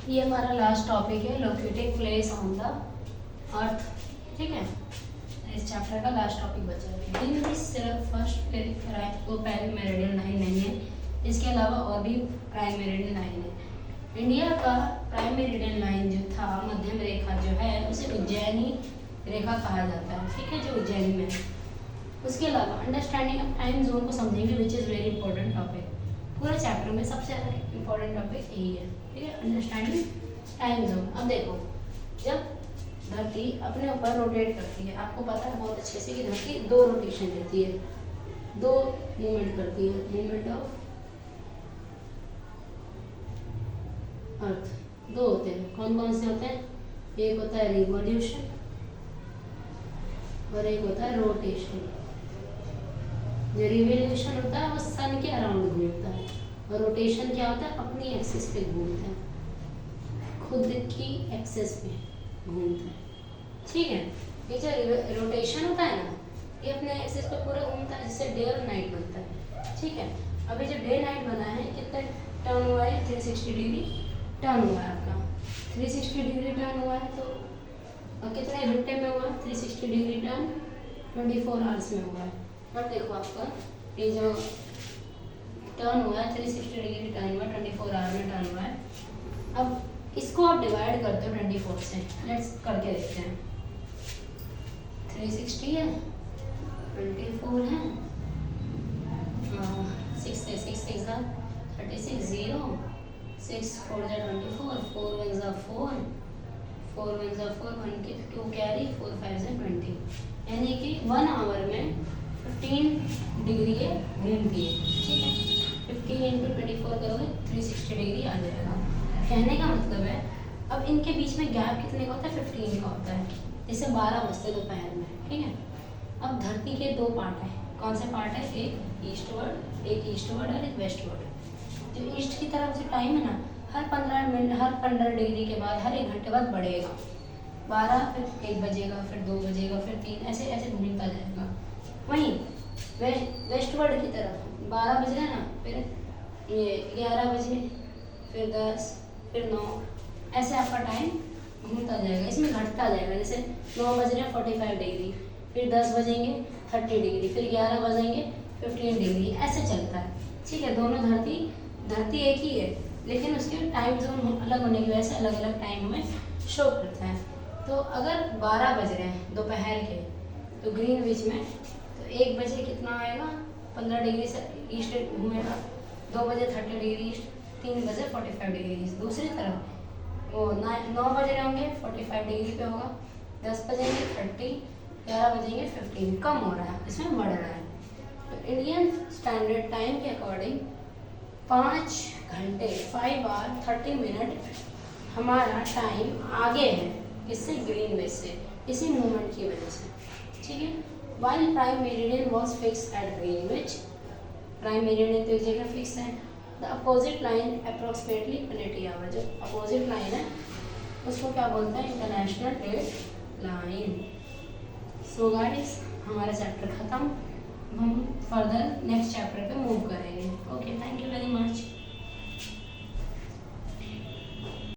ये हमारा last topic है, locating place on the earth. ठीक है, इस चैप्टर का लास्ट टॉपिक बचा है। दिन में सिर्फ फर्स्ट वो प्राइम मेरिडियन लाइन नहीं है, इसके अलावा और भी प्राइम मेरिडियन लाइन है। इंडिया का प्राइम मेरिडियन लाइन जो था, मध्यम रेखा जो है, उसे उज्जैनी रेखा कहा जाता है। ठीक है, जो उज्जैन में है। उसके अलावा अंडरस्टैंडिंग ऑफ टाइम जोन को समझेंगे, which is very important topic. पूरे चैप्टर में सबसे इंपॉर्टेंट टॉपिक यही है। ठीक है, अंडरस्टैंडिंग टाइम जोन। अब देखो, जब धरती अपने ऊपर रोटेट करती है, आपको पता है बहुत अच्छे से कि धरती दो रोटेशन लेती है, दो मूवमेंट करती है, मूवमेंट ऑफ अर्थ। दो होते हैं, कौन कौन से होते हैं? एक होता है रिवॉल्यूशन और एक होता है रोटेशन। जो रिवॉल्यूशन होता है वो सन के अराउंड घूमता है, और रोटेशन क्या होता है? अपनी एक्सिस पे घूमता है, खुद की एक्सिस पे घूमता है। ठीक है, ये जो रोटेशन होता है ना, ये अपने एक्सिस पे पूरा घूमता है, जिससे डे और नाइट बनता है। ठीक है, अभी जो डे नाइट बना है, कितना टर्न हुआ है? 360 डिग्री टर्न हुआ है आपका। 360 डिग्री टर्न हुआ है, तो कितने घंटे में हुआ? 360 डिग्री टर्न 24 आवर्स में हुआ है। और देखो आपका ये जो टर्न हुआ है, 360 डिग्री टर्न हुआ, 24 आवर में टर्न हुआ है। अब इसको आप डिवाइड करते हो 24 से, लेट्स करके देखते हैं। 360 है, 24 है, 6 से 6 6 जा 36, 0 6 4 जा 24, 4 1 जा 4 4 1 जा 4, 1 के 2 कैरी, 4 5 जा 20, यानी कि 1 आवर में 15 डिग्री ये घूमती है। ठीक है, 15 इंटू 24 करोगे 360 डिग्री आ जाएगा। कहने का मतलब है, अब इनके बीच में गैप कितने का होता है? 15 का होता है, जैसे 12 बजते दोपहर में। ठीक है, अब धरती के दो पार्ट हैं। कौन से पार्ट है? एक ईस्टवर्ड और एक वेस्टवर्ड। जो ईस्ट की तरफ जो टाइम है ना, हर 15 मिनट, हर 15 डिग्री के बाद, हर 1 घंटे बाद बढ़ेगा। 12, फिर 1 बजेगा, फिर 2 बजेगा, फिर 3, ऐसे ऐसे घूमता जाएगा। वहीं वेस्टवर्ड की तरफ 12 बज रहे ना, फिर ये 11 बजे, फिर 10, फिर 9, ऐसे आपका टाइम घूमता जाएगा, इसमें घटता जाएगा। जैसे 9 बज रहे 45 डिग्री, फिर 10 बजेंगे 30 डिग्री, फिर 11 बजेंगे 15 डिग्री, ऐसे चलता है। ठीक है, दोनों धरती एक ही है, लेकिन उसके टाइम जोन अलग होने की वजह से अलग अलग टाइम में शो करता है। तो अगर 12 बज रहे हैं दोपहर के, तो ग्रीनविच में, तो 1 बजे कितना आएगा? 15 डिग्री से ईस्ट घूमेगा, 2 बजे 30 डिग्री ईस्ट, 3 बजे 45 डिग्री ईस्ट। दूसरी तरफ वो 9 बज रहे होंगे 45 डिग्री पे होगा, 10 बजेंगे 30, 11 बजेंगे 15, कम हो रहा है, इसमें बढ़ रहा है। तो इंडियन स्टैंडर्ड टाइम के अकॉर्डिंग 5 घंटे 5 आवर 30 मिनट हमारा टाइम आगे है, किससे? ग्रीनविच से, इसी मूवमेंट की वजह से। ठीक है, while prime meridian was fix at Greenwich, prime meridian तो एक जगह फिक्स है। The opposite line approximately 180 hour, जो अपोजिट लाइन है उसको क्या बोलते हैं? International date line. So guys, हमारा चैप्टर खत्म, हम फर्दर नेक्स्ट चैप्टर पे मूव करेंगे। Okay, thank you very much.